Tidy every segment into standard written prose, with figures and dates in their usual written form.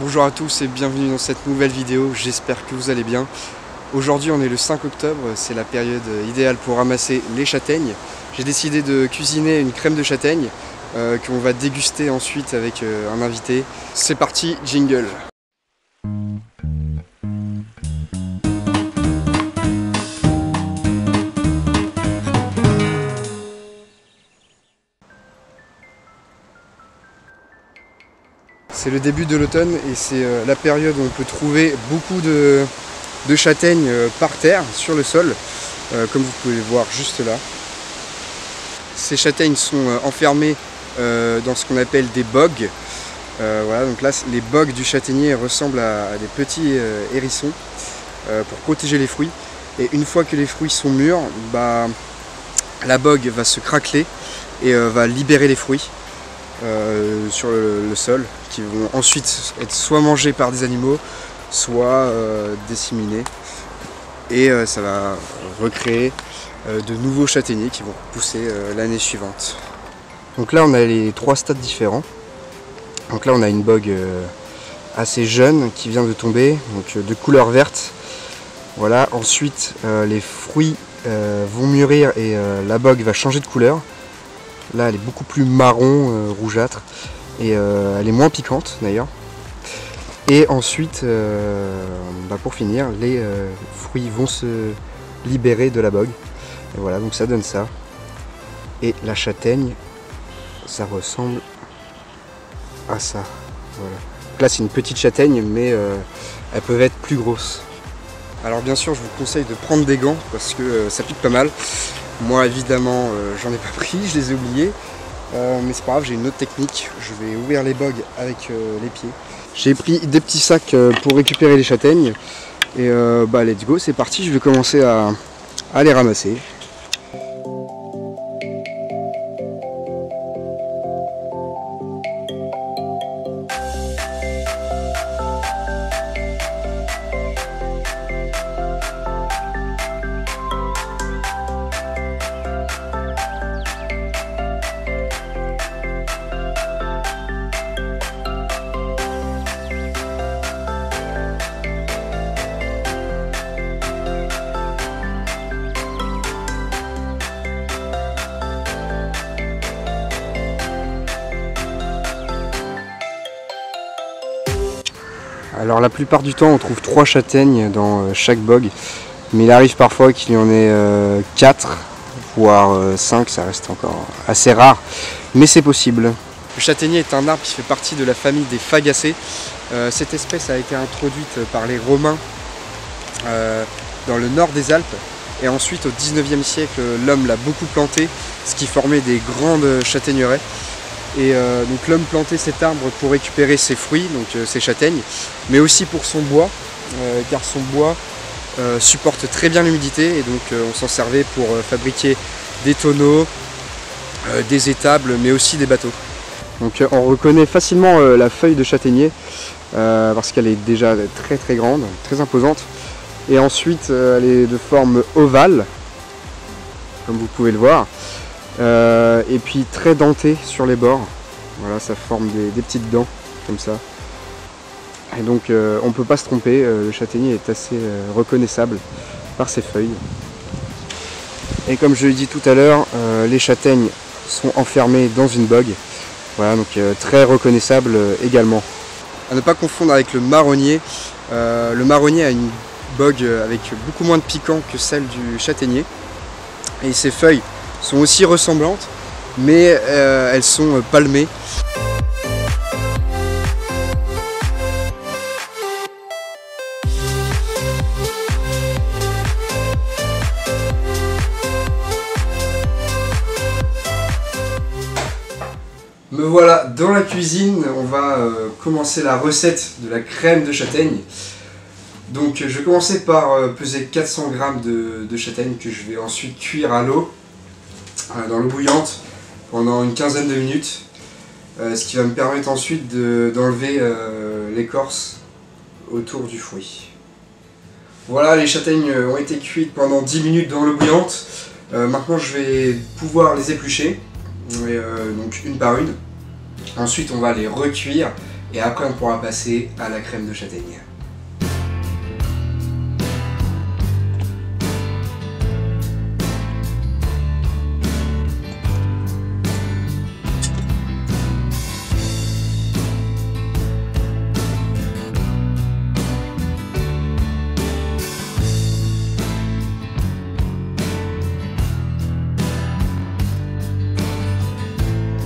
Bonjour à tous et bienvenue dans cette nouvelle vidéo, j'espère que vous allez bien. Aujourd'hui on est le 5 octobre, c'est la période idéale pour ramasser les châtaignes. J'ai décidé de cuisiner une crème de châtaigne qu'on va déguster ensuite avec un invité. C'est parti, jingle! C'est le début de l'automne et c'est la période où on peut trouver beaucoup de châtaignes par terre, sur le sol, comme vous pouvez le voir juste là. Ces châtaignes sont enfermées dans ce qu'on appelle des bogues. Voilà, donc là, les bogues du châtaignier ressemblent à des petits hérissons pour protéger les fruits. Et une fois que les fruits sont mûrs, la bogue va se craqueler et va libérer les fruits sur le sol, qui vont ensuite être soit mangés par des animaux, soit disséminés. Et ça va recréer de nouveaux châtaigniers qui vont pousser l'année suivante. Donc là on a les trois stades différents. Donc là on a une bogue assez jeune qui vient de tomber, donc de couleur verte. Voilà, ensuite les fruits vont mûrir et la bogue va changer de couleur. Là elle est beaucoup plus marron, rougeâtre, et elle est moins piquante d'ailleurs. Et ensuite, pour finir, les fruits vont se libérer de la bogue. Et voilà, donc ça donne ça. Et la châtaigne, ça ressemble à ça. Voilà. Là c'est une petite châtaigne, mais elles peuvent être plus grosses. Alors bien sûr, je vous conseille de prendre des gants parce que ça pique pas mal. Moi évidemment j'en ai pas pris, je les ai oubliés, mais c'est pas grave, j'ai une autre technique. Je vais ouvrir les bogues avec les pieds. J'ai pris des petits sacs pour récupérer les châtaignes et let's go, c'est parti, je vais commencer à les ramasser. Alors la plupart du temps on trouve 3 châtaignes dans chaque bogue, mais il arrive parfois qu'il y en ait 4, voire 5, ça reste encore assez rare, mais c'est possible. Le châtaignier est un arbre qui fait partie de la famille des Fagacées. Cette espèce a été introduite par les Romains dans le nord des Alpes, et ensuite au 19e siècle l'homme l'a beaucoup planté, ce qui formait des grandes châtaigneraies. Et donc l'homme plantait cet arbre pour récupérer ses fruits, donc ses châtaignes, mais aussi pour son bois, car son bois supporte très bien l'humidité, et donc on s'en servait pour fabriquer des tonneaux, des étables, mais aussi des bateaux. Donc on reconnaît facilement la feuille de châtaignier, parce qu'elle est déjà très très grande, très imposante, et ensuite elle est de forme ovale, comme vous pouvez le voir. Et puis très denté sur les bords, voilà, ça forme des petites dents comme ça, et donc on ne peut pas se tromper, le châtaignier est assez reconnaissable par ses feuilles. Et comme je l'ai dit tout à l'heure, les châtaignes sont enfermées dans une bogue, voilà, donc très reconnaissable également. À ne pas confondre avec le marronnier. Le marronnier a une bogue avec beaucoup moins de piquant que celle du châtaignier, et ses feuilles sont aussi ressemblantes, mais elles sont palmées. Me voilà dans la cuisine, on va commencer la recette de la crème de châtaigne. Donc je vais commencer par peser 400 g de châtaigne que je vais ensuite cuire à l'eau, dans l'eau bouillante, pendant une quinzaine de minutes, ce qui va me permettre ensuite d'enlever l'écorce autour du fruit. Voilà, les châtaignes ont été cuites pendant 10 minutes dans l'eau bouillante. Maintenant je vais pouvoir les éplucher, donc une par une. Ensuite on va les recuire Et après on pourra passer à la crème de châtaigne.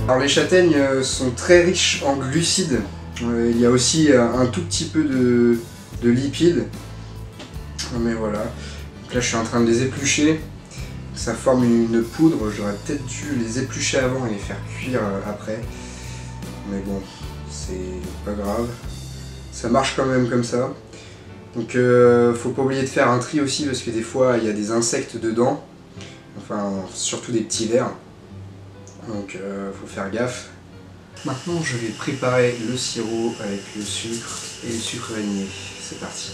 Alors les châtaignes sont très riches en glucides. Il y a aussi un tout petit peu de lipides. Mais voilà. Donc là je suis en train de les éplucher. Ça forme une poudre. J'aurais peut-être dû les éplucher avant et les faire cuire après. Mais bon, c'est pas grave. Ça marche quand même comme ça. Donc faut pas oublier de faire un tri aussi parce que des fois il y a des insectes dedans. Enfin surtout des petits vers. Donc faut faire gaffe. Maintenant je vais préparer le sirop avec le sucre et le sucre vanillé. C'est parti.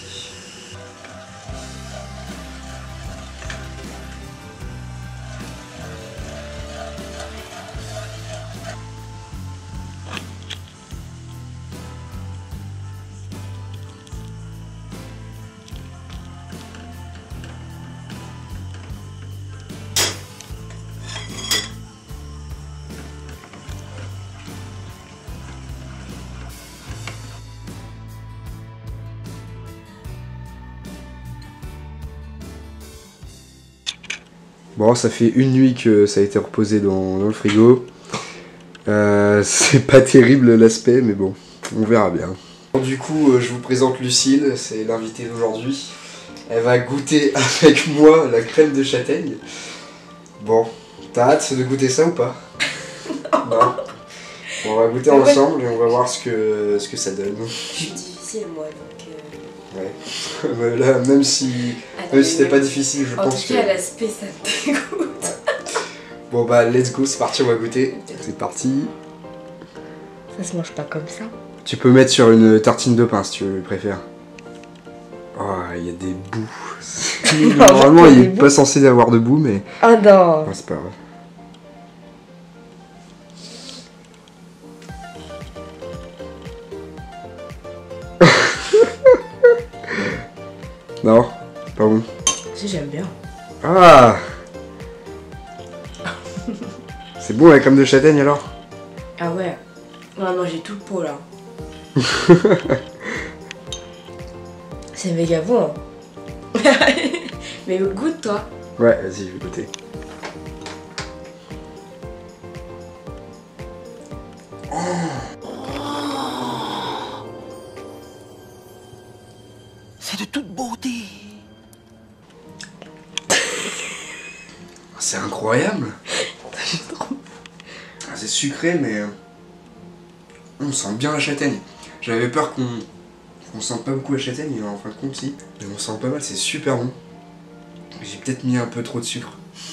Bon, ça fait une nuit que ça a été reposé dans le frigo. C'est pas terrible l'aspect, mais bon, on verra bien. Du coup, je vous présente Lucille, c'est l'invitée d'aujourd'hui. Elle va goûter avec moi la crème de châtaigne. Bon, t'as hâte de goûter ça ou pas? Non. Bon, on va goûter ensemble et on va voir ce que ça donne. Je suis difficile moi donc... Ouais. Là, même si c'était pas difficile, je pense que... En tout cas, l'aspect ça me dégoûte. Bon bah, let's go, c'est parti, on va goûter. C'est parti. Ça se mange pas comme ça. Tu peux mettre sur une tartine de pain si tu préfères. Oh, il y a des bouts. Normalement, il est pas censé y avoir de boue, mais... Ah non. C'est pas grave. Non, pas bon. Si, j'aime bien. Ah. C'est bon la crème de châtaigne alors? Ah ouais. On a mangé tout le pot là. C'est méga bon. Mais goûte toi. Ouais, vas-y, je vais goûter. C'est de toute beauté. C'est incroyable. C'est sucré, mais on sent bien la châtaigne. J'avais peur qu'on sente pas beaucoup la châtaigne, mais en fin de compte, si. Mais on sent pas mal, c'est super bon. J'ai peut-être mis un peu trop de sucre.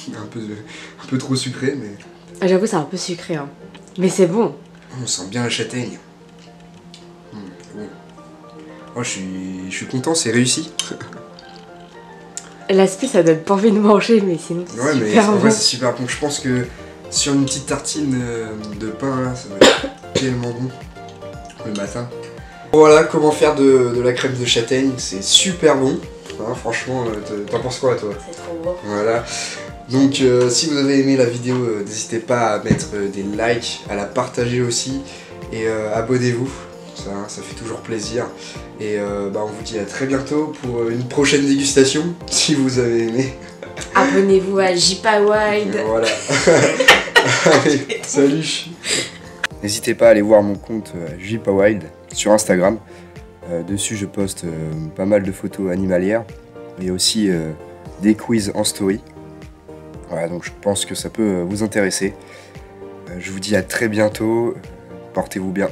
un peu trop sucré, mais... J'avoue, c'est un peu sucré, hein. Mais c'est bon. On sent bien la châtaigne. Bon. Oh, je suis content, c'est réussi. L'aspect, ça donne pas envie de manger, mais sinon c'est ouais, mais super en bon. vrai, c'est super bon. Je pense que sur une petite tartine de pain, là, ça va être tellement bon le matin. Voilà comment faire de la crème de châtaigne, c'est super bon. Hein, franchement, t'en penses quoi, toi? C'est trop bon. Voilà. Donc, si vous avez aimé la vidéo, n'hésitez pas à mettre des likes, à la partager aussi, et abonnez-vous. Ça fait toujours plaisir. Et on vous dit à très bientôt pour une prochaine dégustation, si vous avez aimé. Abonnez-vous à Jipa Wild. Voilà. Allez, salut. N'hésitez pas à aller voir mon compte Jipa Wild sur Instagram. Dessus, je poste pas mal de photos animalières et aussi des quiz en story. Voilà, donc je pense que ça peut vous intéresser. Je vous dis à très bientôt. Portez-vous bien.